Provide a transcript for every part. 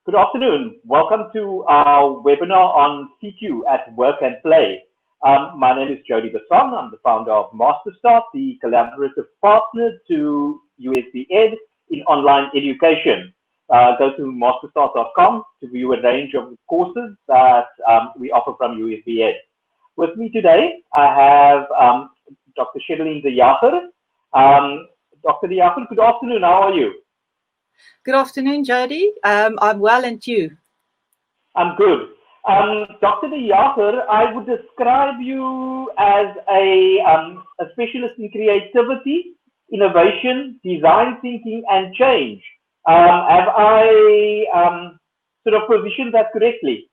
Good afternoon. Welcome to our webinar on CQ at Work and Play. My name is Jody Basson. I'm the founder of MasterStart, the collaborative partner to USB Ed in online education. Go to masterstart.com to view a range of courses that we offer from USB Ed. With me today, I have Dr. Cherylene de Jager. Dr. de Jager, good afternoon. How are you? Good afternoon, Jody. I'm well, and you? I'm good. Dr. de Jager, I would describe you as a specialist in creativity, innovation, design thinking, and change. Have I sort of positioned that correctly?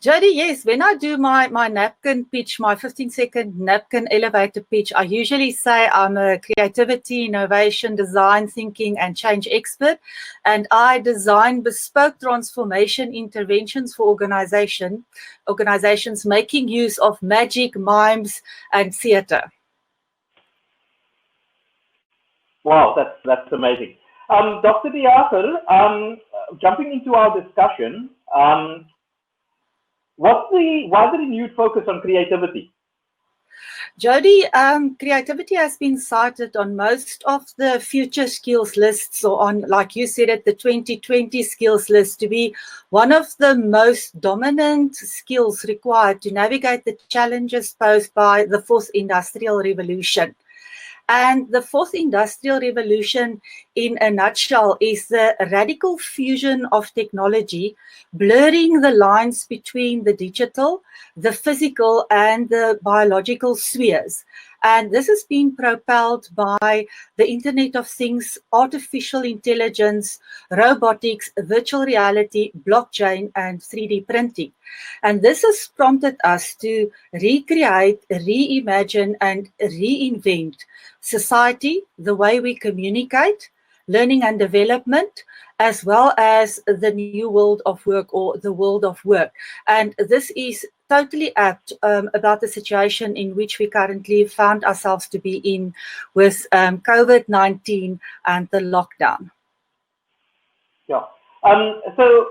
Jody, yes. When I do my napkin pitch, my 15-second napkin elevator pitch, I usually say I'm a creativity, innovation, design thinking, and change expert. And I design bespoke transformation interventions for organizations making use of magic, mimes, and theater. Wow, that's amazing. Dr. de Jager, jumping into our discussion, why the renewed focus on creativity? Jody, creativity has been cited on most of the future skills lists, or on, like you said, at the 2020 skills list, to be one of the most dominant skills required to navigate the challenges posed by the fourth industrial revolution. And the fourth industrial revolution, in a nutshell, is the radical fusion of technology, blurring the lines between the digital, the physical, and the biological spheres. And this has been propelled by the Internet of Things, artificial intelligence, robotics, virtual reality, blockchain, and 3D printing. And this has prompted us to recreate, reimagine, and reinvent society, the way we communicate, learning and development, as well as the new world of work, or the world of work. And this is totally apt about the situation in which we currently found ourselves to be in with COVID-19 and the lockdown. Yeah. So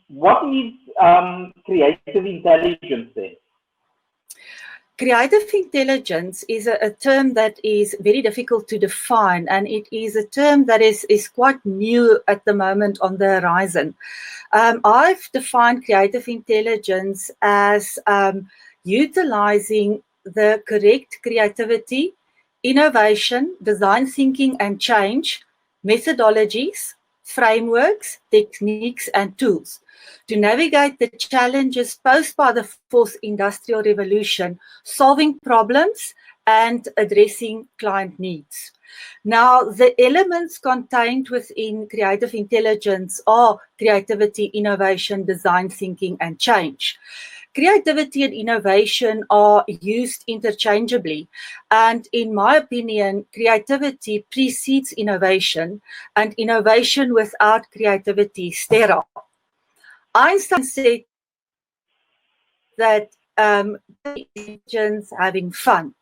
what is creative intelligence then? Creative intelligence is a term that is very difficult to define, and it is a term that is quite new at the moment on the horizon. I've defined creative intelligence as utilizing the correct creativity, innovation, design thinking, and change methodologies, frameworks, techniques, and tools to navigate the challenges posed by the fourth industrial revolution, solving problems and addressing client needs. Now, the elements contained within creative intelligence are creativity, innovation, design thinking, and change. Creativity and innovation are used interchangeably, and in my opinion, creativity precedes innovation, and innovation without creativity is sterile. Einstein said that intelligence having fun.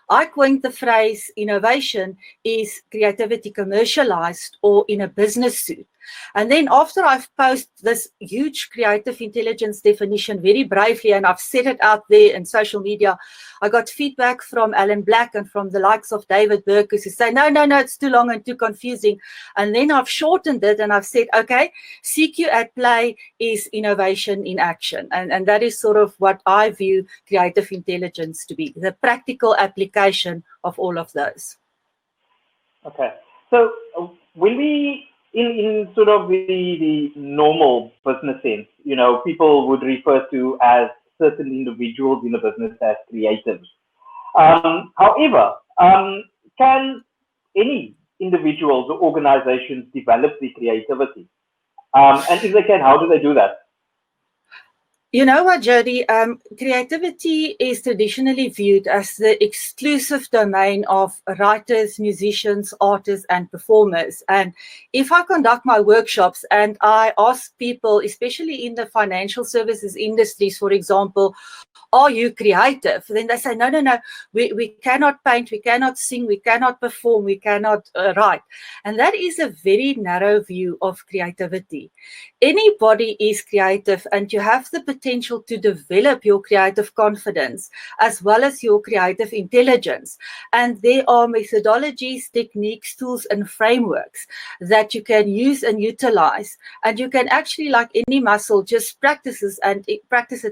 I coined the phrase innovation is creativity commercialized or in a business suit. And then after I've posted this huge creative intelligence definition very bravely, and I've set it out there in social media, I got feedback from Alan Black and from the likes of David Burkus who say, no, it's too long and too confusing. And then I've shortened it and I've said, okay, CQ at Play is innovation in action. And that is sort of what I view creative intelligence to be, the practical application of all of those. Okay. So when we, in sort of the normal business sense, you know, people would refer to as certain individuals in the business as creatives. However, can any individuals or organizations develop the creativity? And if they can, how do they do that? You know what, Jody? Creativity is traditionally viewed as the exclusive domain of writers, musicians, artists, and performers. And if I conduct my workshops and I ask people, especially in the financial services industries, for example, are you creative? Then they say, no, we cannot paint, we cannot sing, we cannot perform, we cannot write. And that is a very narrow view of creativity. Anybody is creative, and you have the potential to develop your creative confidence as well as your creative intelligence. And there are methodologies, techniques, tools, and frameworks that you can use and utilize. And you can actually, like any muscle, just practice it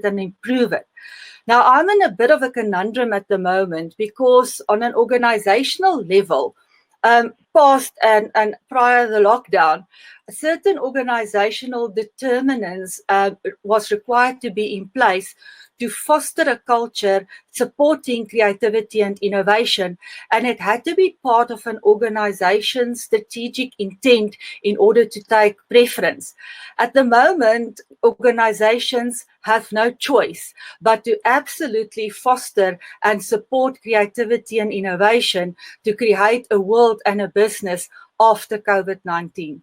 and improve it. Now, I'm in a bit of a conundrum at the moment because on an organizational level, past and prior to the lockdown, certain organizational determinants was required to be in place to foster a culture supporting creativity and innovation. And it had to be part of an organization's strategic intent in order to take preference. At the moment, organizations have no choice but to absolutely foster and support creativity and innovation to create a world and a business after COVID-19.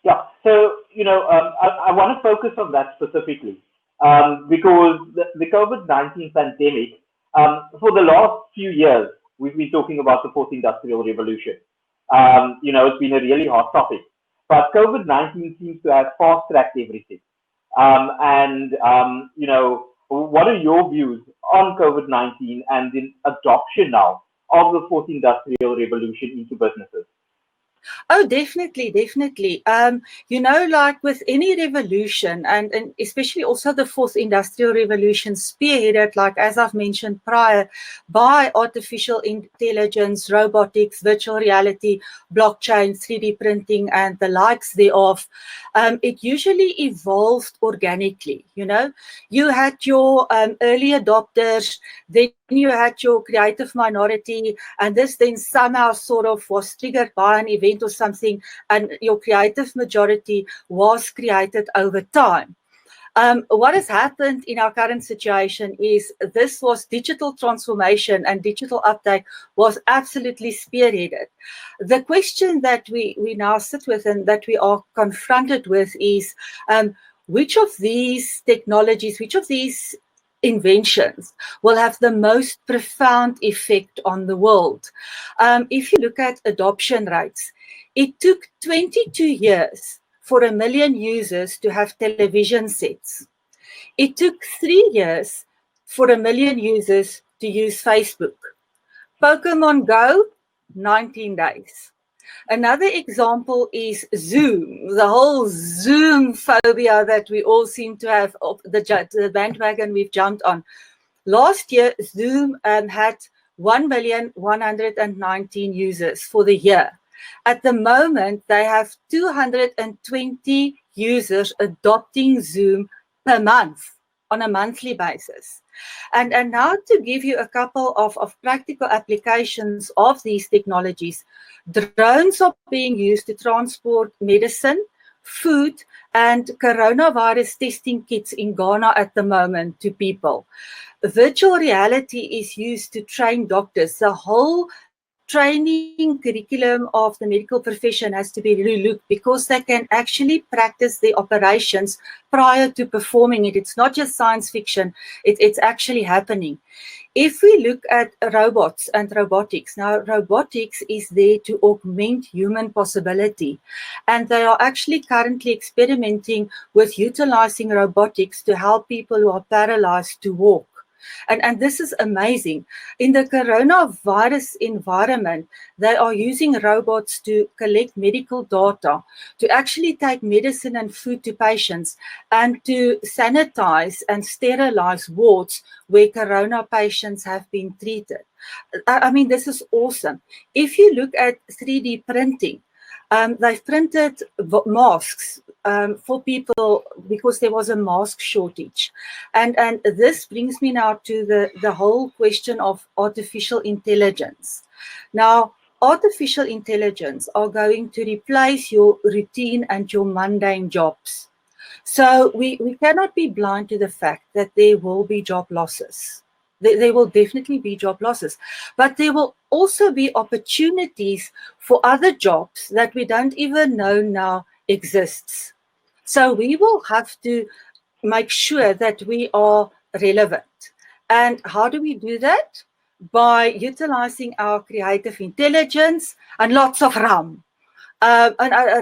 Yeah, so I want to focus on that specifically because the COVID-19 pandemic, for the last few years, we've been talking about the fourth industrial revolution. It's been a really hot topic, but COVID-19 seems to have fast-tracked everything. What are your views on COVID-19 and the adoption now of the fourth industrial revolution into businesses? Oh, definitely. Like with any revolution, and especially also the fourth industrial revolution, spearheaded, like as I've mentioned prior, by artificial intelligence, robotics, virtual reality, blockchain, 3D printing, and the likes thereof, it usually evolved organically. You had your early adopters, then you had your creative minority, and this then somehow sort of was triggered by an event or something, and your creative majority was created over time. What has happened in our current situation is this was digital transformation, and digital uptake was absolutely spearheaded. The question that we now sit with and that we are confronted with is which of these technologies, which of these inventions will have the most profound effect on the world. If you look at adoption rates, it took 22 years for 1 million users to have television sets. It took 3 years for 1 million users to use Facebook. Pokemon Go, 19 days. Another example is Zoom, the whole Zoom phobia that we all seem to have, the bandwagon we've jumped on. Last year, Zoom had 1,119 users for the year. At the moment, they have 220 users adopting Zoom per month on a monthly basis. And now to give you a couple of practical applications of these technologies, drones are being used to transport medicine, food, and coronavirus testing kits in Ghana at the moment to people. Virtual reality is used to train doctors. The whole training curriculum of the medical profession has to be relooked because they can actually practice the operations prior to performing it. It's not just science fiction, it's actually happening. If we look at robots and robotics, now robotics is there to augment human possibility, and they are actually currently experimenting with utilizing robotics to help people who are paralyzed to walk. And this is amazing. In the coronavirus environment, they are using robots to collect medical data, to actually take medicine and food to patients, and to sanitize and sterilize wards where corona patients have been treated. I mean, this is awesome. If you look at 3D printing, they've printed masks for people because there was a mask shortage. And this brings me now to the whole question of artificial intelligence. Now, artificial intelligence are going to replace your routine and your mundane jobs. So we cannot be blind to the fact that there will be job losses. There will definitely be job losses, but there will also be opportunities for other jobs that we don't even know now exists. So we will have to make sure that we are relevant. And how do we do that? By utilizing our creative intelligence and lots of rum. And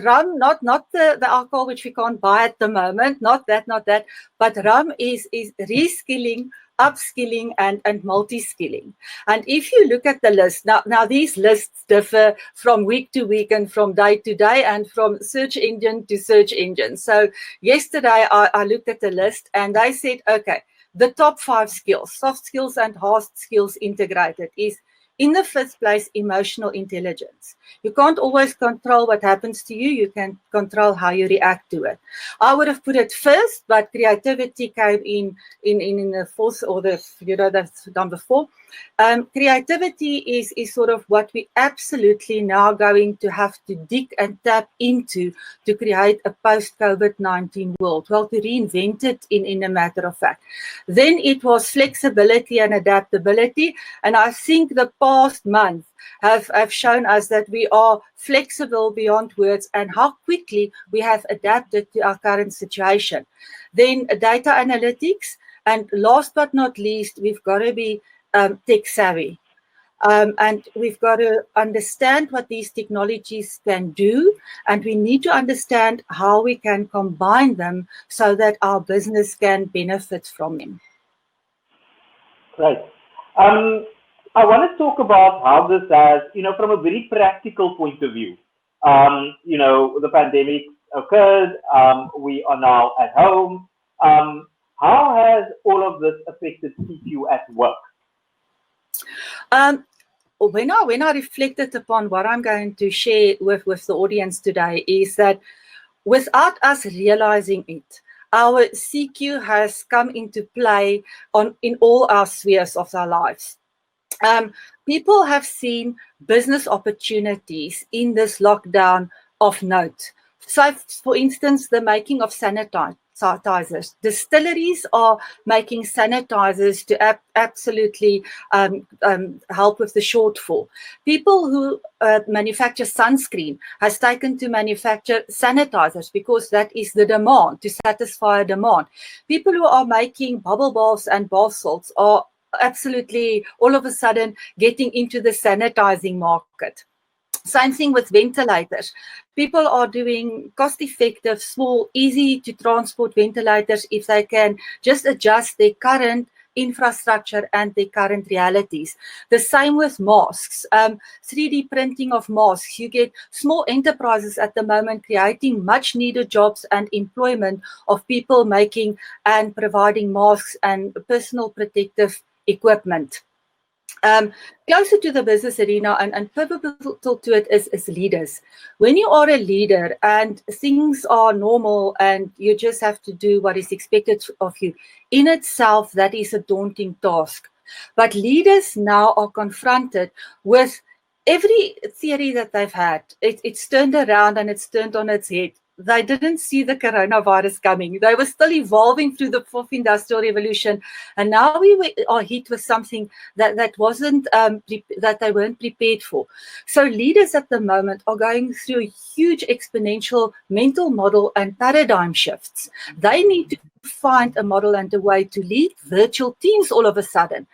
rum, not the alcohol which we can't buy at the moment, not that, but rum is reskilling, upskilling, and multi-skilling. And if you look at the list, now these lists differ from week to week and from day to day and from search engine to search engine. So yesterday I looked at the list and they said, okay, the top 5 skills, soft skills and hard skills integrated, is in the first place, emotional intelligence. You can't always control what happens to you. You can control how you react to it. I would have put it first, but creativity came in the fourth, or that's number 4. Creativity is sort of what we absolutely now going to have to dig and tap into to create a post-COVID-19 world. Well, to reinvent it in a matter of fact. Then it was flexibility and adaptability. And I think the past month have shown us that we are flexible beyond words and how quickly we have adapted to our current situation. Then data analytics. And last but not least, we've got to be tech savvy. And we've got to understand what these technologies can do, and we need to understand how we can combine them so that our business can benefit from them. Right. I want to talk about how this has, from a very practical point of view. The pandemic occurred. We are now at home. How has all of this affected CQ at work? When I reflected upon what I'm going to share with the audience today is that without us realizing it, our CQ has come into play in all our spheres of our lives. People have seen business opportunities in this lockdown of note. So, for instance, the making of sanitizers. Distilleries are making sanitizers to absolutely help with the shortfall. People who manufacture sunscreen has taken to manufacture sanitizers because that is the demand, to satisfy a demand. People who are making bubble baths and bath salts are absolutely all of a sudden getting into the sanitizing market. Same thing with ventilators. People are doing cost-effective, small, easy to transport ventilators if they can just adjust their current infrastructure and their current realities. The same with masks. 3D printing of masks. You get small enterprises at the moment creating much needed jobs and employment of people making and providing masks and personal protective equipment. Closer to the business arena and pivotal to it is leaders. When you are a leader and things are normal and you just have to do what is expected of you, in itself, that is a daunting task. But leaders now are confronted with every theory that they've had. It's turned around and it's turned on its head. They didn't see the coronavirus coming. They were still evolving through the 4th industrial revolution. And now we are hit with something that wasn't, that they weren't prepared for. So leaders at the moment are going through a huge exponential mental model and paradigm shifts. They need to find a model and a way to lead virtual teams all of a sudden.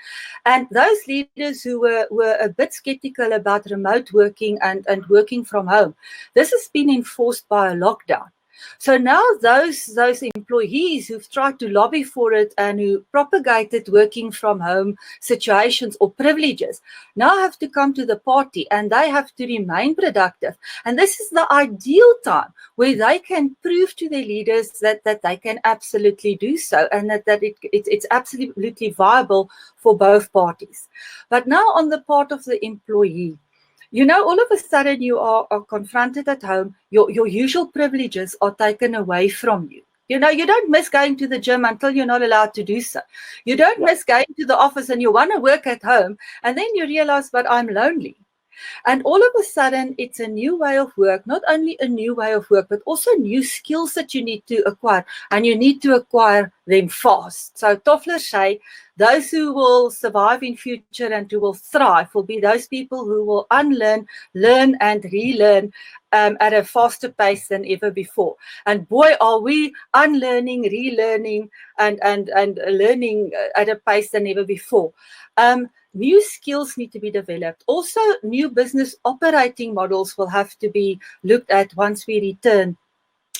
And those leaders who were a bit skeptical about remote working and working from home, this has been enforced by a lockdown. So now those employees who've tried to lobby for it and who propagated working from home situations or privileges now have to come to the party and they have to remain productive. And this is the ideal time where they can prove to their leaders that they can absolutely do so and that it's absolutely viable for both parties. But now on the part of the employee, all of a sudden you are confronted at home, your usual privileges are taken away from you. You don't miss going to the gym until you're not allowed to do so. You don't miss going to the office and you want to work at home and then you realize, but I'm lonely. And all of a sudden, it's a new way of work, not only a new way of work, but also new skills that you need to acquire, and you need to acquire them fast. So Toffler say, those who will survive in future and who will thrive will be those people who will unlearn, learn and relearn at a faster pace than ever before. And boy, are we unlearning, relearning and learning at a pace than ever before. New skills need to be developed. Also, new business operating models will have to be looked at once we return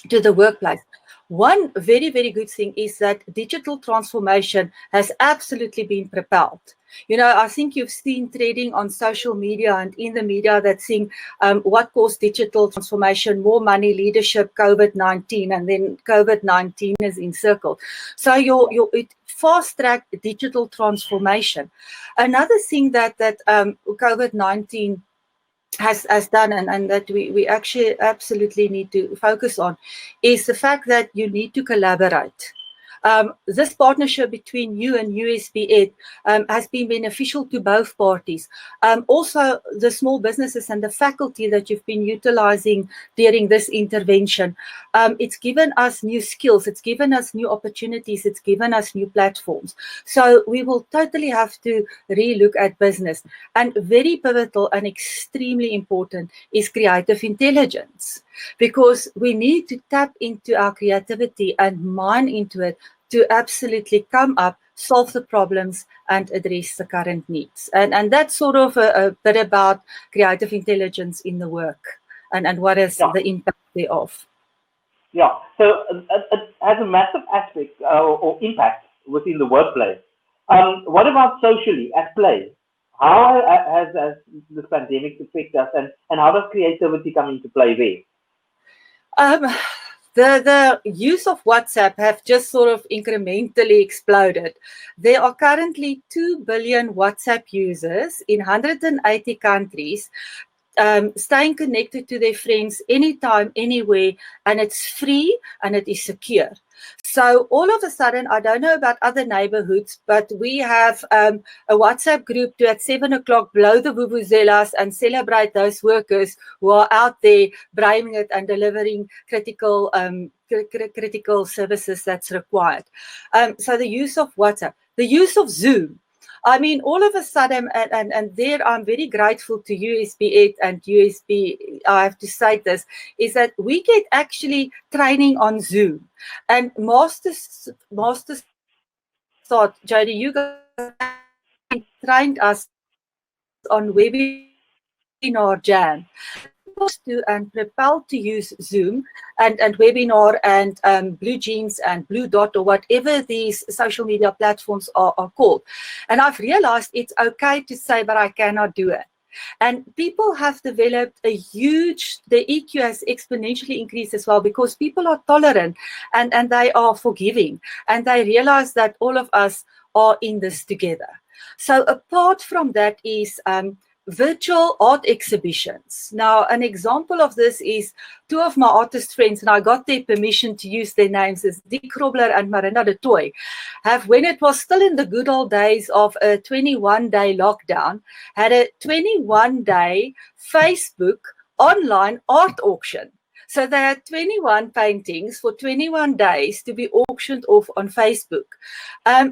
to the workplace. One very, very good thing is that digital transformation has absolutely been propelled. You know, I think you've seen trading on social media and in the media that's saying what caused digital transformation, more money, leadership, COVID-19, and then COVID-19 is encircled. So it fast-track digital transformation. Another thing that COVID-19 has done and that we actually absolutely need to focus on is the fact that you need to collaborate. This partnership between you and USB Ed has been beneficial to both parties. Also, the small businesses and the faculty that you've been utilizing during this intervention, it's given us new skills, it's given us new opportunities, it's given us new platforms. So we will totally have to relook at business. And very pivotal and extremely important is creative intelligence, because we need to tap into our creativity and mine into it to absolutely come up, solve the problems and address the current needs. And that's sort of a bit about creative intelligence in the work and what is the impact thereof. Yeah, so it has a massive aspect or impact within the workplace. What about socially at play? How has this pandemic affected us, and how does creativity come into play there? The use of WhatsApp have just sort of incrementally exploded. There are currently 2 billion WhatsApp users in 180 countries, staying connected to their friends anytime, anywhere, and it's free and it is secure. So all of a sudden, I don't know about other neighborhoods, but we have a WhatsApp group to at 7 o'clock blow the vuvuzelas and celebrate those workers who are out there braving it and delivering critical services that's required. So the use of WhatsApp, the use of Zoom. I mean, all of a sudden, and there I'm very grateful to USB Ed and USB, I have to say this, is that we get actually training on Zoom. And masters thought, Jody, you guys trained us on Webinar Jam. And propelled to use Zoom and Webinar and Blue Jeans and Blue Dot or whatever these social media platforms are called. And I've realized it's okay to say, but I cannot do it. And people have developed the EQ has exponentially increased as well, because people are tolerant and they are forgiving and they realize that all of us are in this together. So apart from that is virtual art exhibitions. Now, an example of this is two of my artist friends, and I got their permission to use their names, is Dick Grobler and Marina de Toy, have, when it was still in the good old days of a 21-day lockdown, had a 21-day Facebook online art auction. So they had 21 paintings for 21 days to be auctioned off on Facebook.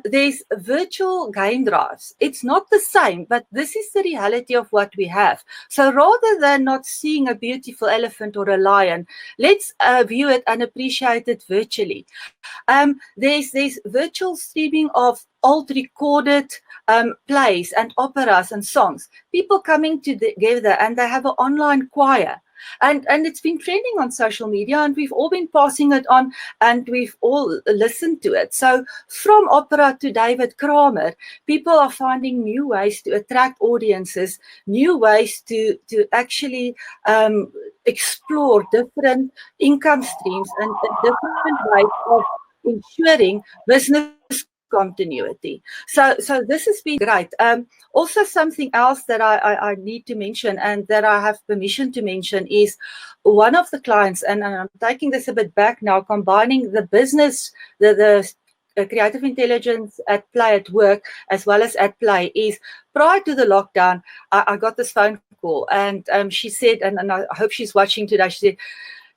There's virtual game drives. It's not the same, but this is the reality of what we have. So rather than not seeing a beautiful elephant or a lion, let's view it and appreciate it virtually. There's virtual streaming of old recorded plays and operas and songs. People coming together and they have an online choir. And it's been trending on social media, and we've all been passing it on, and we've all listened to it. So from opera to David Kramer, people are finding new ways to attract audiences, new ways to actually explore different income streams and different ways of ensuring business continuity. So this has been great. Also, something else that I need to mention and that I have permission to mention is one of the clients, and I'm taking this a bit back now, combining the business, the creative intelligence at play at work as well as at play is prior to the lockdown, I got this phone call and she said, and I hope she's watching today, she said,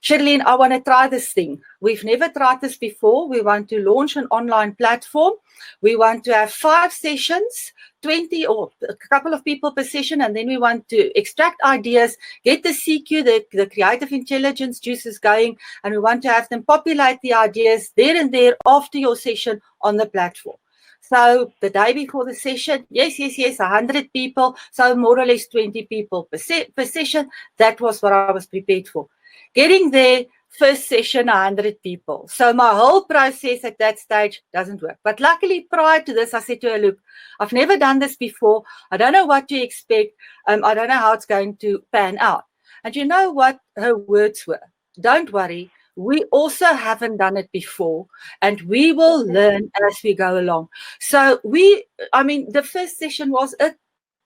Cherylene, I want to try this thing. We've never tried this before. We want to launch an online platform. We want to have 5 sessions, 20 or a couple of people per session, and then we want to extract ideas, get the CQ, the creative intelligence juices going, and we want to have them populate the ideas there and there after your session on the platform. So the day before the session, yes, 100 people, so more or less 20 people per session. That was what I was prepared for. Getting there, first session, 100 people. So my whole process at that stage doesn't work. But luckily, prior to this, I said to her, look, I've never done this before. I don't know what to expect. I don't know how it's going to pan out. And you know what her words were? Don't worry. We also haven't done it before, and we will learn as we go along. So the first session was a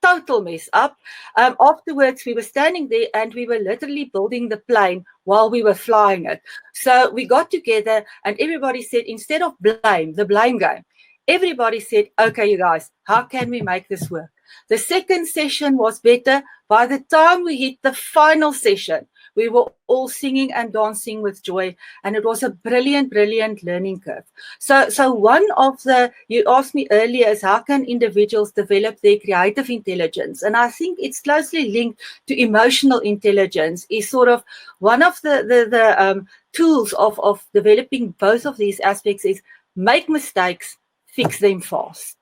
total mess up. Afterwards, we were standing there and we were literally building the plane while we were flying it. So we got together and everybody said, instead of the blame game, everybody said, okay, you guys, how can we make this work? The second session was better. By the time we hit the final session, we were all singing and dancing with joy, and it was a brilliant, brilliant learning curve. So one of you asked me earlier is how can individuals develop their creative intelligence? And I think it's closely linked to emotional intelligence, is sort of one of the tools of developing both of these aspects is make mistakes, fix them fast,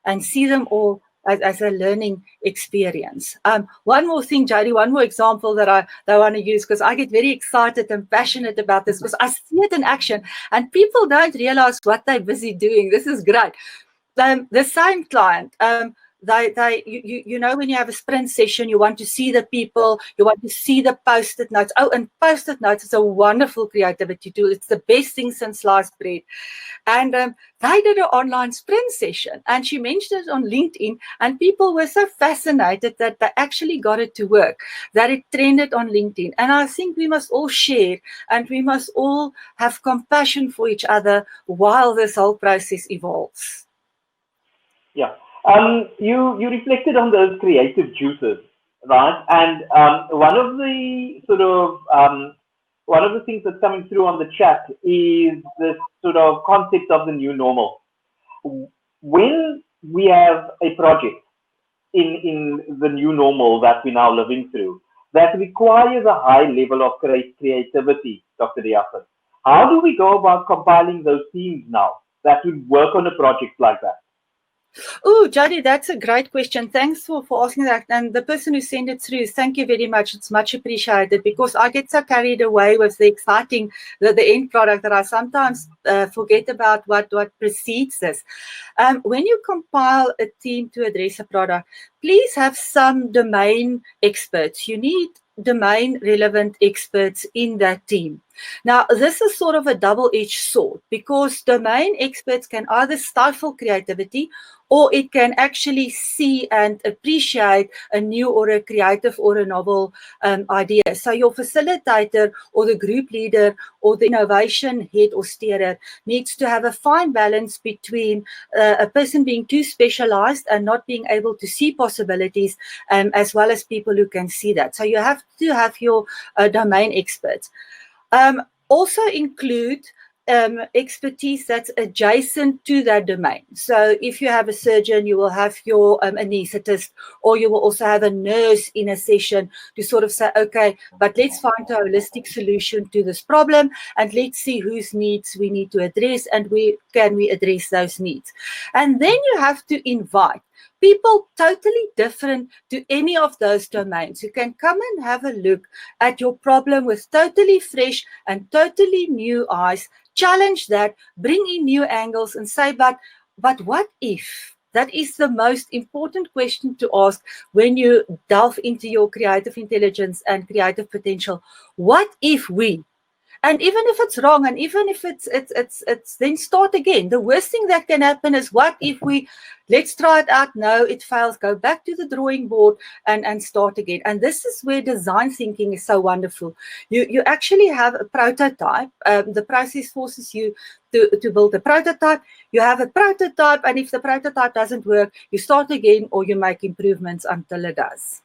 and see them all as a learning experience. One more thing, Jody, one more example that I want to use, because I get very excited and passionate about this, because I see it in action and people don't realize what they're busy doing. This is great. The same client, you know, when you have a sprint session, you want to see the people, you want to see the post-it notes. Oh, and post-it notes is a wonderful creativity tool. It's the best thing since sliced bread. And they did an online sprint session, and she mentioned it on LinkedIn, and people were so fascinated that they actually got it to work, that it trended on LinkedIn. And I think we must all share, and we must all have compassion for each other while this whole process evolves. Yeah. You reflected on those creative juices, right? And one of the things that's coming through on the chat is this sort of concept of the new normal. When we have a project in the new normal that we're now living through, that requires a high level of creativity, Dr. de Jager, how do we go about compiling those teams now that would work on a project like that? Oh, Jody, that's a great question. Thanks for asking that. And the person who sent it through, thank you very much. It's much appreciated, because I get so carried away with the exciting, the end product, that I sometimes forget about what precedes this. When you compile a team to address a product, please have some domain experts. You need domain relevant experts in that team. Now, this is sort of a double-edged sword, because domain experts can either stifle creativity, or it can actually see and appreciate a new or a creative or a novel idea. So your facilitator or the group leader or the innovation head or steerer needs to have a fine balance between a person being too specialized and not being able to see possibilities, as well as people who can see that. So you have to have your domain experts. Also include expertise that's adjacent to that domain. So if you have a surgeon, you will have your anaesthetist, or you will also have a nurse in a session to sort of say, okay, but let's find a holistic solution to this problem, and let's see whose needs we need to address, and can we address those needs. And then you have to invite people totally different to any of those domains who can come and have a look at your problem with totally fresh and totally new eyes, challenge that, bring in new angles, and say, but what if? That is the most important question to ask when you delve into your creative intelligence and creative potential. What if we? And even if it's wrong, and even if it's then start again. The worst thing that can happen is, what if let's try it out? No, it fails. Go back to the drawing board and start again. And this is where design thinking is so wonderful. You actually have a prototype. The process forces you to build a prototype. You have a prototype, and if the prototype doesn't work, you start again or you make improvements until it does.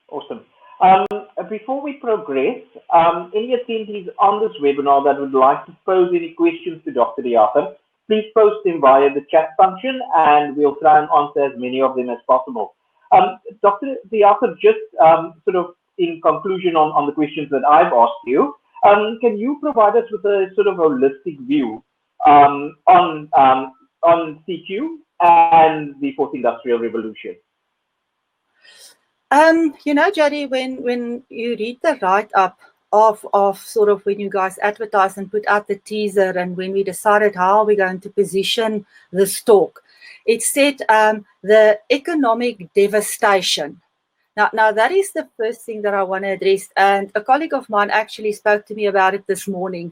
Awesome. Before we progress, any attendees on this webinar that would like to pose any questions to Dr. de Jager, please post them via the chat function, and we'll try and answer as many of them as possible. Dr. de Jager, just sort of in conclusion on the questions that I've asked you, can you provide us with a sort of holistic view on CQ and the Fourth Industrial Revolution? Jody, when you read the write-up of sort of when you guys advertised and put out the teaser, and when we decided how we're going to position this talk, it said the economic devastation. Now that is the first thing that I want to address. And a colleague of mine actually spoke to me about it this morning.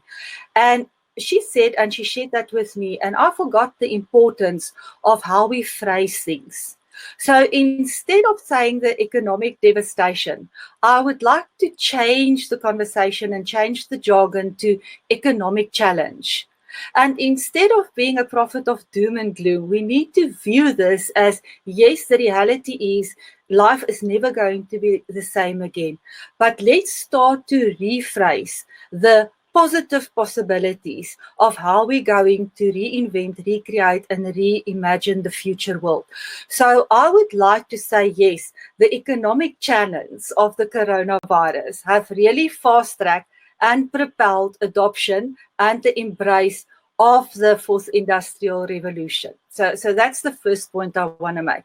And she said, and she shared that with me, and I forgot the importance of how we phrase things. So instead of saying the economic devastation, I would like to change the conversation and change the jargon to economic challenge. And instead of being a prophet of doom and gloom, we need to view this as, yes, the reality is life is never going to be the same again. But let's start to rephrase the positive possibilities of how we're going to reinvent, recreate, and reimagine the future world. So I would like to say, yes, the economic channels of the coronavirus have really fast-tracked and propelled adoption and the embrace of the Fourth Industrial Revolution. So that's the first point I want to make.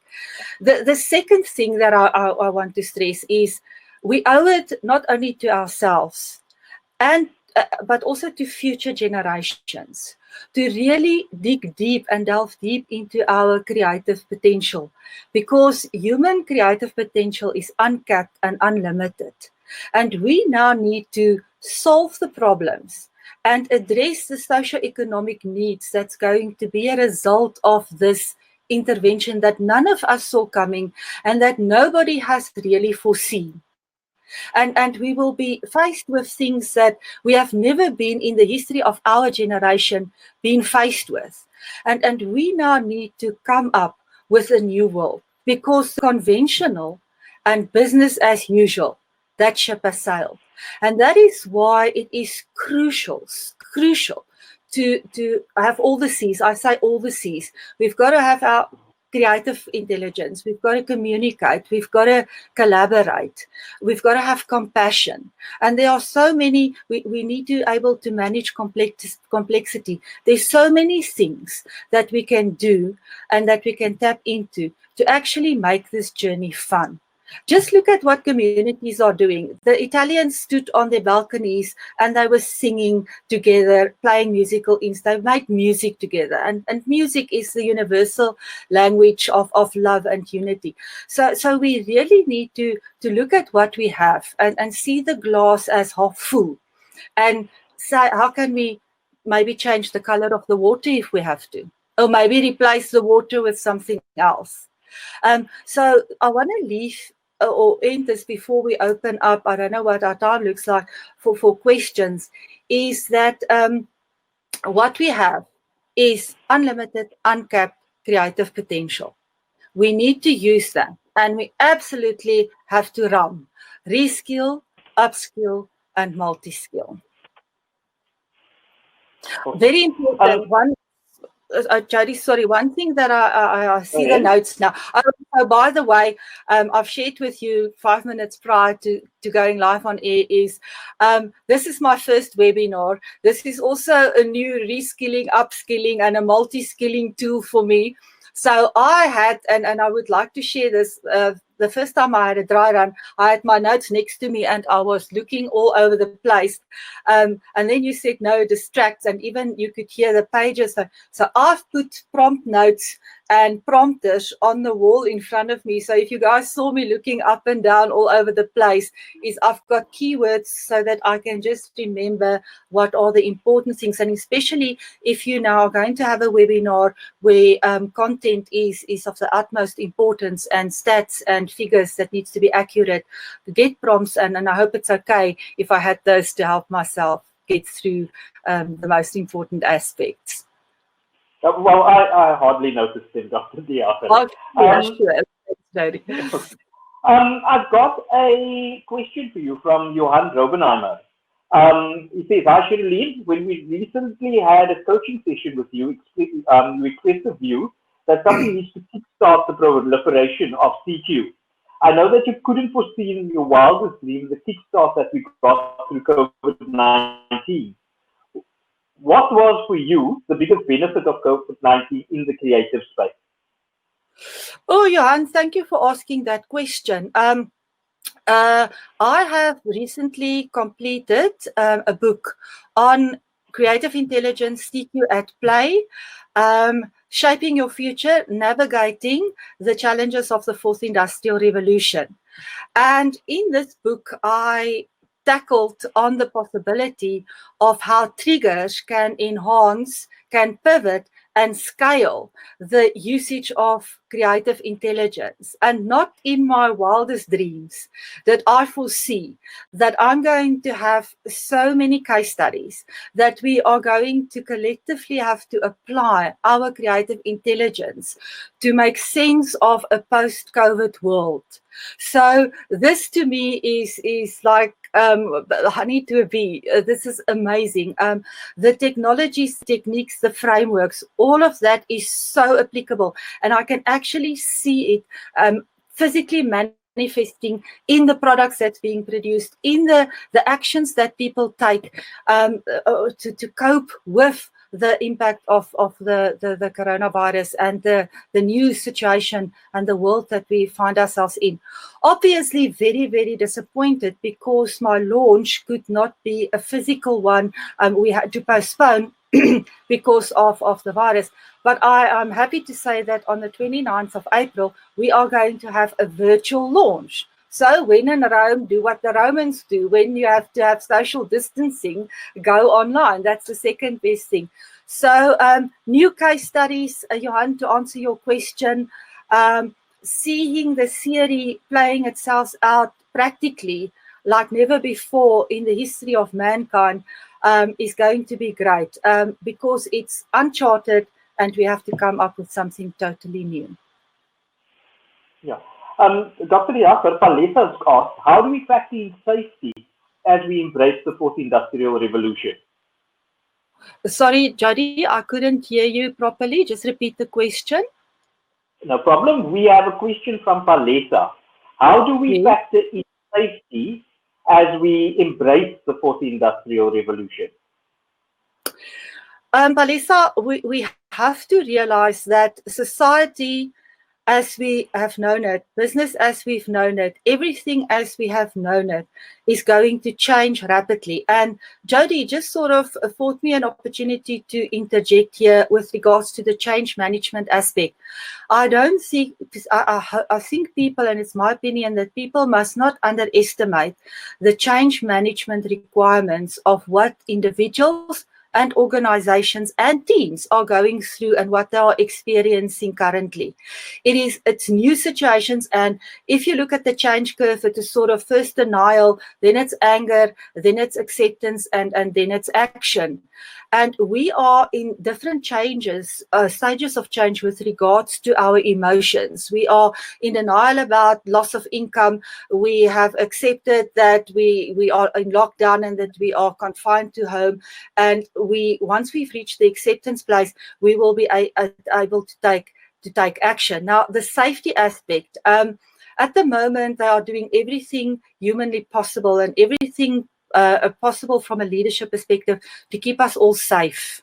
The second thing that I want to stress is we owe it not only to ourselves but also to future generations to really dig deep and delve deep into our creative potential, because human creative potential is uncapped and unlimited. And we now need to solve the problems and address the socio-economic needs that's going to be a result of this intervention that none of us saw coming and that nobody has really foreseen. And we will be faced with things that we have never been in the history of our generation been faced with. And we now need to come up with a new world, because conventional and business as usual, that ship has sailed. And that is why it is crucial to have all the C's. I say all the C's. We've got to have our creative intelligence, we've got to communicate, we've got to collaborate, we've got to have compassion. And there are so many, we need to be able to manage complexity. There's so many things that we can do and that we can tap into to actually make this journey fun. Just look at what communities are doing. The Italians stood on their balconies and they were singing together, playing musical instruments. They made music together. And music is the universal language of love and unity. So we really need to look at what we have and see the glass as half full. And say, how can we maybe change the color of the water if we have to? Or maybe replace the water with something else. So I want to leave or end this before we open up, I don't know what our time looks like for questions, is that what we have is unlimited, uncapped creative potential. We need to use that, and we absolutely have to run, reskill, upskill, and multi-skill. Very important. Jody, sorry, one thing that I see the notes now. Oh, by the way, I've shared with you 5 minutes prior to going live on air is this is my first webinar. This is also a new reskilling, upskilling, and a multi-skilling tool for me. So I had, and I would like to share this, the first time I had a dry run, I had my notes next to me and I was looking all over the place. And then you said no distracts, and even you could hear the pages. So I've put prompt notes and prompters on the wall in front of me. So if you guys saw me looking up and down all over the place, is I've got keywords so that I can just remember what are the important things. And especially if you now are going to have a webinar where content is of the utmost importance, and stats and figures that needs to be accurate, get prompts, and I hope it's okay if I had those to help myself get through the most important aspects. Well, I hardly noticed him, Dr. de Jager. Oh, yeah, sure. I've got a question for you from Johan Robenheimer. He says, "Hi, Cherylene. When we recently had a coaching session with you, you expressed a view that something needs to kickstart the proliferation of CQ. I know that you couldn't foresee in your wildest dreams the kickstart that we got through COVID-19. What was for you the biggest benefit of COVID-19 in the creative space?" Oh, Johan, thank you for asking that question. I have recently completed a book on creative intelligence, CQ at play, shaping your future, navigating the challenges of the fourth industrial revolution. And in this book, I tackled on the possibility of how triggers can enhance, can pivot and scale the usage of creative intelligence. And not in my wildest dreams that I foresee that I'm going to have so many case studies that we are going to collectively have to apply our creative intelligence to make sense of a post-COVID world. So this to me is like honey to a bee. This is amazing. The technologies, techniques, the frameworks, all of that is so applicable, and I can actually see it physically manifesting in the products that's being produced, in the actions that people take to cope with the impact of the coronavirus and the new situation and the world that we find ourselves in. Obviously, very, very disappointed because my launch could not be a physical one. We had to postpone because of the virus. But I am happy to say that on the 29th of April, we are going to have a virtual launch. So when in Rome, do what the Romans do. When you have to have social distancing, go online. That's the second best thing. So new case studies, Johan, to answer your question, seeing the theory playing itself out practically like never before in the history of mankind is going to be great because it's uncharted and we have to come up with something totally new. Yeah. Dr. de Jager, Paletta has asked, how do we factor in safety as we embrace the fourth industrial revolution? Sorry, Jody, I couldn't hear you properly. Just repeat the question. No problem. We have a question from Paletta. How do we factor in safety as we embrace the fourth industrial revolution? Paletta, we have to realize that society as we have known it, business as we've known it, everything as we have known it is going to change rapidly. And Jody just sort of afforded me an opportunity to interject here with regards to the change management aspect. I don't think, I think people, and it's my opinion, that people must not underestimate the change management requirements of what individuals and organizations and teams are going through and what they are experiencing currently. It's new situations, and if you look at the change curve, it is sort of first denial, then it's anger, then it's acceptance, and then it's action. And we are in different changes, stages of change with regards to our emotions. We are in denial about loss of income. We have accepted that we are in lockdown and that we are confined to home. And once we've reached the acceptance place, we will be able to take action. Now, the safety aspect. At the moment, they are doing everything humanly possible and everything possible from a leadership perspective to keep us all safe.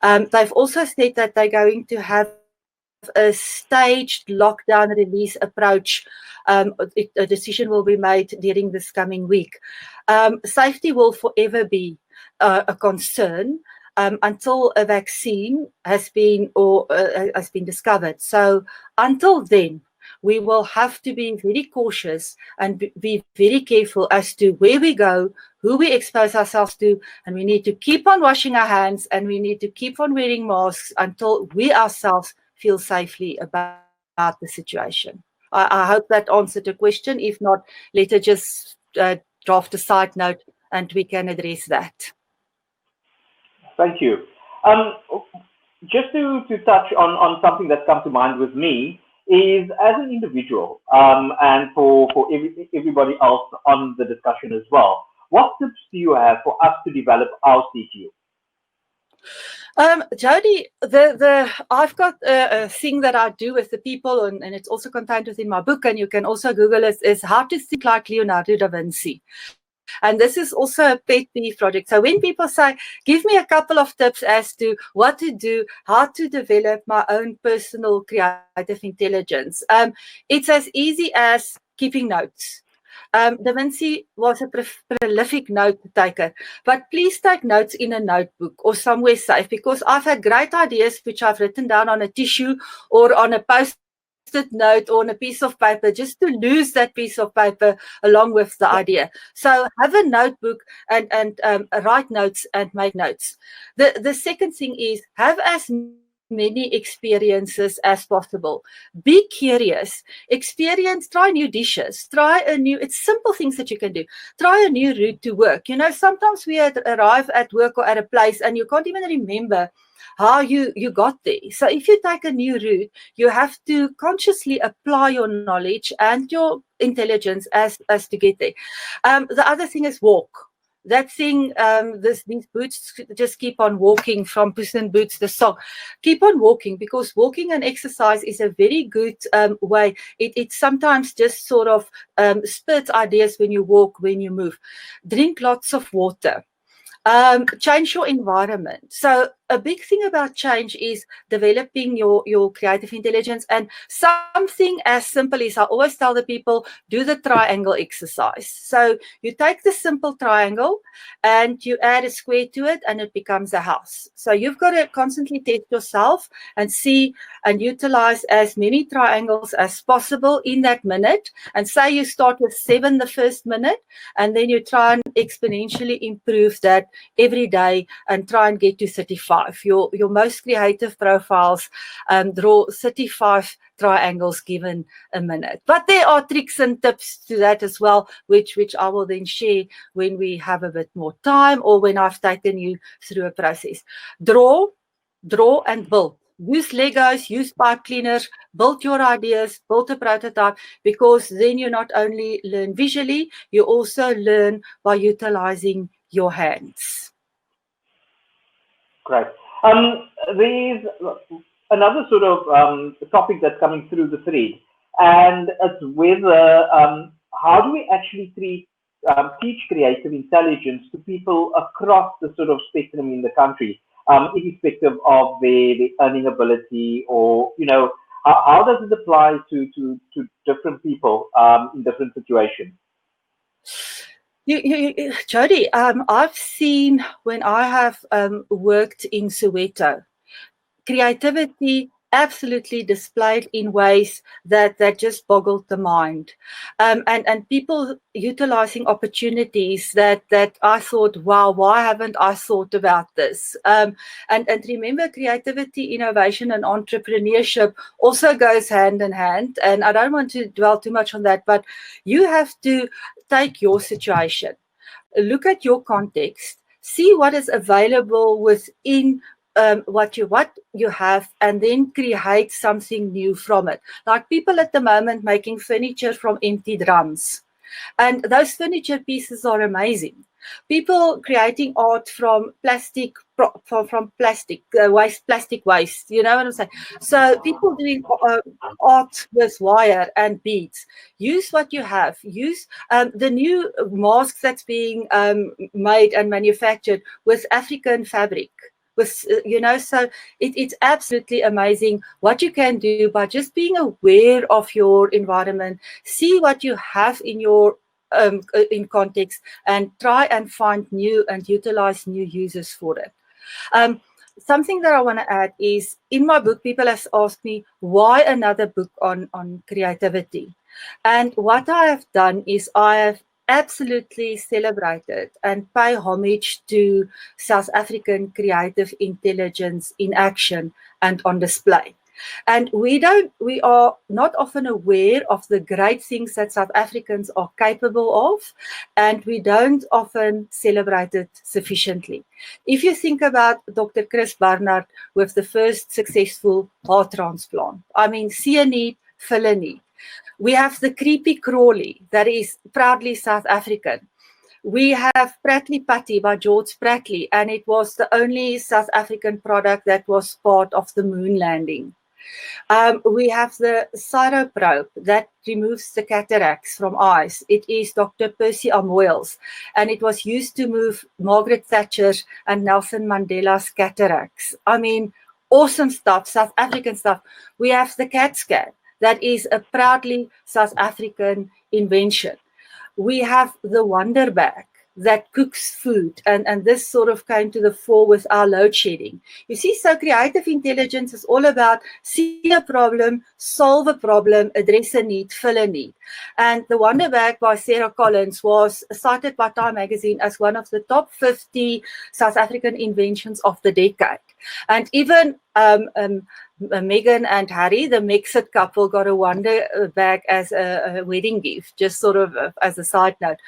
They've also said that they're going to have a staged lockdown release approach. A decision will be made during this coming week. Safety will forever be a concern. until a vaccine has been discovered. So until then, we will have to be very cautious and be very careful as to where we go, who we expose ourselves to, and we need to keep on washing our hands, and we need to keep on wearing masks until we ourselves feel safely about the situation. I hope that answered the question. If not, later just draft a side note and we can address that. Thank you. Just to touch on something that's come to mind with me is, as an individual, and for everybody else on the discussion as well, what tips do you have for us to develop our CQ? Jody, I've got a thing that I do with the people, and it's also contained within my book, and you can also Google it, is how to think like Leonardo da Vinci. And this is also a pet peeve project. So when people say, give me a couple of tips as to what to do, how to develop my own personal creative intelligence, it's as easy as keeping notes. Da Vinci was a prolific note taker, but please take notes in a notebook or somewhere safe, because I've had great ideas which I've written down on a tissue or on a post-it note or on a piece of paper, just to lose that piece of paper along with the idea. So have a notebook and write notes and make notes. The second thing is, have as many experiences as possible. Be curious, try new dishes, it's simple things that you can do. Try a new route to work. You know, sometimes we arrive at work or at a place and you can't even remember how you got there. So if you take a new route, you have to consciously apply your knowledge and your intelligence as to get there. The other thing is walk. That thing, these boots just keep on walking, from Puss in Boots, the song. Keep on walking, because walking and exercise is a very good way. It sometimes just sort of spurts ideas when you walk, when you move. Drink lots of water. Change your environment. So a big thing about change is developing your creative intelligence, and something as simple as, I always tell the people, do the triangle exercise. So you take the simple triangle and you add a square to it and it becomes a house. So you've got to constantly test yourself and see and utilize as many triangles as possible in that minute. And say you start with 7 the first minute, and then you try and exponentially improve that every day and try and get to 35. Your most creative profiles draw 35 triangles given a minute. But there are tricks and tips to that as well, which I will then share when we have a bit more time, or when I've taken you through a process. Draw and build. Use Legos, use pipe cleaners, build your ideas, build a prototype, because then you not only learn visually, you also learn by utilizing your hands. Great. There's another sort of topic that's coming through the thread, and it's whether how do we actually teach creative intelligence to people across the sort of spectrum in the country, irrespective of their earning ability, or, you know, how does it apply to different people in different situations? Jody, I've seen, when I have worked in Soweto, creativity absolutely displayed in ways that just boggled the mind, and people utilizing opportunities that I thought, wow, why haven't I thought about this? And remember, creativity, innovation, and entrepreneurship also goes hand in hand. And I don't want to dwell too much on that, but you have to take your situation, look at your context, see what is available within what you have, and then create something new from it. Like people at the moment making furniture from empty drums, and those furniture pieces are amazing. People creating art from plastic waste, you know what I'm saying? So people doing art with wire and beads. Use what you have. Use the new masks that's being made and manufactured with African fabric. So it's absolutely amazing what you can do by just being aware of your environment. See what you have in your in context, and try and find new and utilize new uses for it. Something that I want to add is, in my book, people have asked me, why another book on creativity? And what I have done is I have absolutely celebrated and pay homage to South African creative intelligence in action and on display. And we are not often aware of the great things that South Africans are capable of, and we don't often celebrate it sufficiently. If you think about Dr. Chris Barnard with the first successful heart transplant, I mean, see a need, fill a need. We have the creepy crawly that is proudly South African. We have Pratley Putty by George Pratley, and it was the only South African product that was part of the moon landing. We have the Cyroprobe that removes the cataracts from eyes. It is Dr. Percy Amoyles, and it was used to move Margaret Thatcher's and Nelson Mandela's cataracts. I mean, awesome stuff, South African stuff. We have the CAT scan. That is a proudly South African invention. We have the Wonder Bag that cooks food, and this sort of came to the fore with our load shedding. You see, so creative intelligence is all about see a problem, solve a problem, address a need, fill a need. And the Wonder Bag by Sarah Collins was cited by Time magazine as one of the top 50 South African inventions of the decade. And even Meghan and Harry, the Mexit couple, got a Wonder Bag as a wedding gift, just sort of as a side note.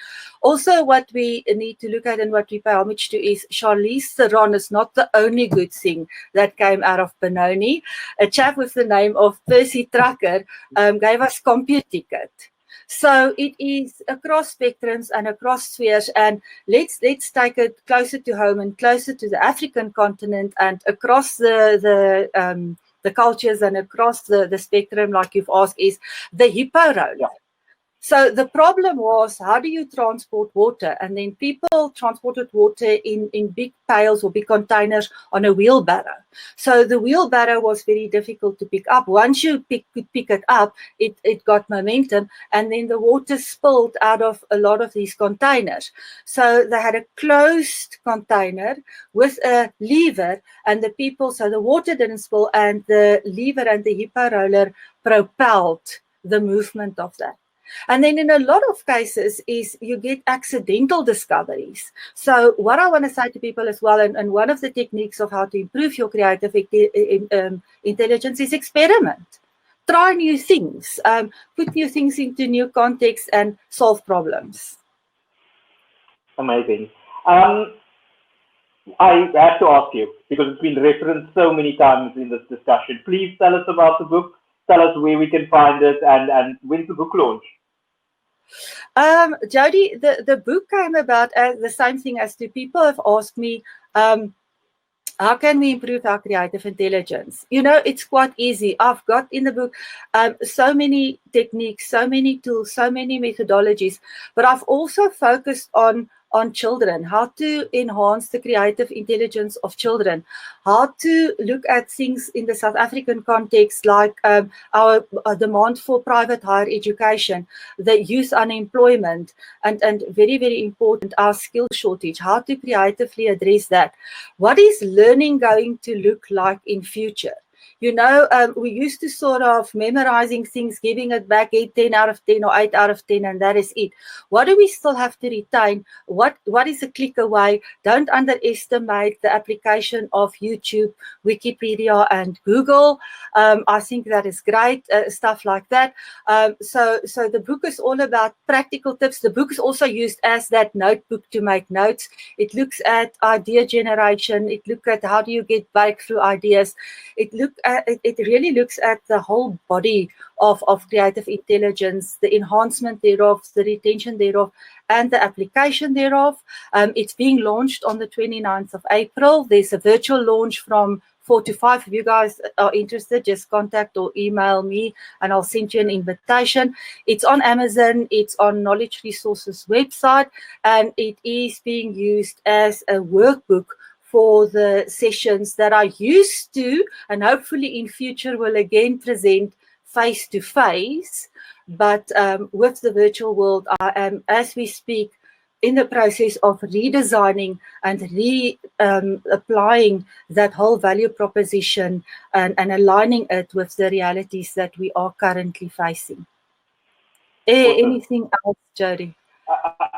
Also, what we need to look at and what we pay homage to is Charlize Theron is not the only good thing that came out of Benoni. A chap with the name of Percy Trucker gave us CompuTicket. So it is across spectrums and across spheres, and let's take it closer to home and closer to the African continent and across the cultures and across the spectrum, like you've asked, is the hippo roller. Yeah. So the problem was, how do you transport water? And then people transported water in big pails or big containers on a wheelbarrow. So the wheelbarrow was very difficult to pick up. Once you could pick it up, it got momentum, and then the water spilled out of a lot of these containers. So they had a closed container with a lever, and so the water didn't spill, and the lever and the hippo roller propelled the movement of that. And then in a lot of cases is you get accidental discoveries. So what I want to say to people as well, and one of the techniques of how to improve your creative intelligence is experiment. Try new things, put new things into new contexts and solve problems. Amazing. I have to ask you, because it's been referenced so many times in this discussion, please tell us about the book, tell us where we can find it, and when's the book launch? Jody, the book came about as the same thing as two people have asked me, how can we improve our creative intelligence? You know, it's quite easy. I've got in the book so many techniques, so many tools, so many methodologies, but I've also focused on children, how to enhance the creative intelligence of children, how to look at things in the South African context, like our demand for private higher education, the youth unemployment, and very, very important, our skill shortage, how to creatively address that. What is learning going to look like in future? You know, we used to sort of memorizing things, giving it back, get 10 out of 10 or 8 out of 10, and that is it. What do we still have to retain? What is a click away? Don't underestimate the application of YouTube, Wikipedia, and Google. I think that is great, stuff like that. So the book is all about practical tips. The book is also used as that notebook to make notes. It looks at idea generation. It looks at how do you get breakthrough ideas. It really looks at the whole body of creative intelligence, the enhancement thereof, the retention thereof, and the application thereof. It's being launched on the 29th of April. There's a virtual launch from 4 to 5. If you guys are interested, just contact or email me and I'll send you an invitation. It's on Amazon, it's on Knowledge Resources website, and it is being used as a workbook for the sessions that I used to, and hopefully in future will again present face-to-face. But with the virtual world, I am, as we speak, in the process of redesigning and applying that whole value proposition and aligning it with the realities that we are currently facing. Awesome. Anything else, Jody?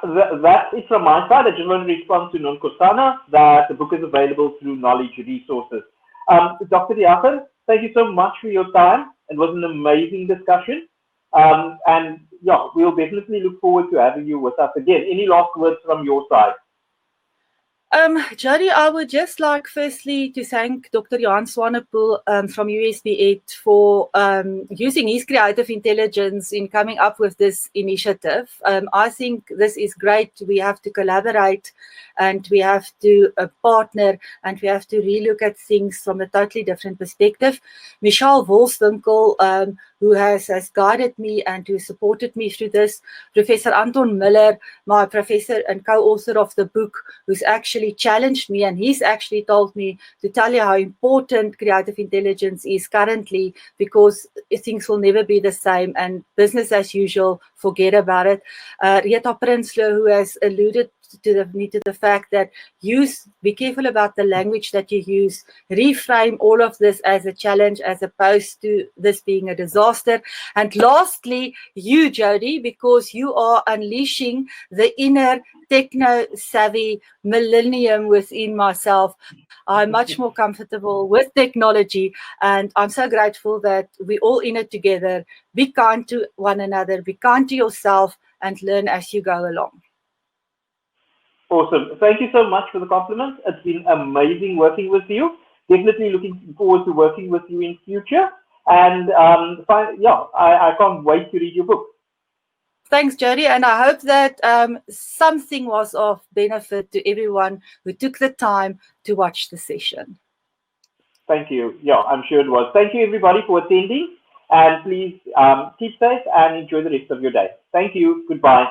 That's it from my side. I just want to respond to Nonkosana that the book is available through Knowledge Resources. Dr. de Jager, thank you so much for your time. It was an amazing discussion. And yeah, we'll definitely look forward to having you with us again. Any last words from your side? Jody, I would just like firstly to thank Dr. Johan Swanepoel from USB8 for using his creative intelligence in coming up with this initiative. I think this is great. We have to collaborate and we have to partner and we have to relook at things from a totally different perspective. Michelle Wolfswinkel, who has guided me and who supported me through this, Professor Anton Miller, my professor and co-author of the book, who's actually challenged me, and he's actually told me to tell you how important creative intelligence is currently, because things will never be the same and business as usual, forget about it. Rita Prinsloo, who has alluded to the fact that be careful about the language that you use, reframe all of this as a challenge as opposed to this being a disaster. And lastly, you, Jody, because you are unleashing the inner techno-savvy millennium within myself. I'm much more comfortable with technology, and I'm so grateful that we're all in it together. Be kind to one another, be kind to yourself, and learn as you go along. Awesome. Thank you so much for the compliment. It's been amazing working with you. Definitely looking forward to working with you in future. And I can't wait to read your book. Thanks, Jody. And I hope that something was of benefit to everyone who took the time to watch the session. Thank you. Yeah, I'm sure it was. Thank you, everybody, for attending. And please keep safe and enjoy the rest of your day. Thank you. Goodbye.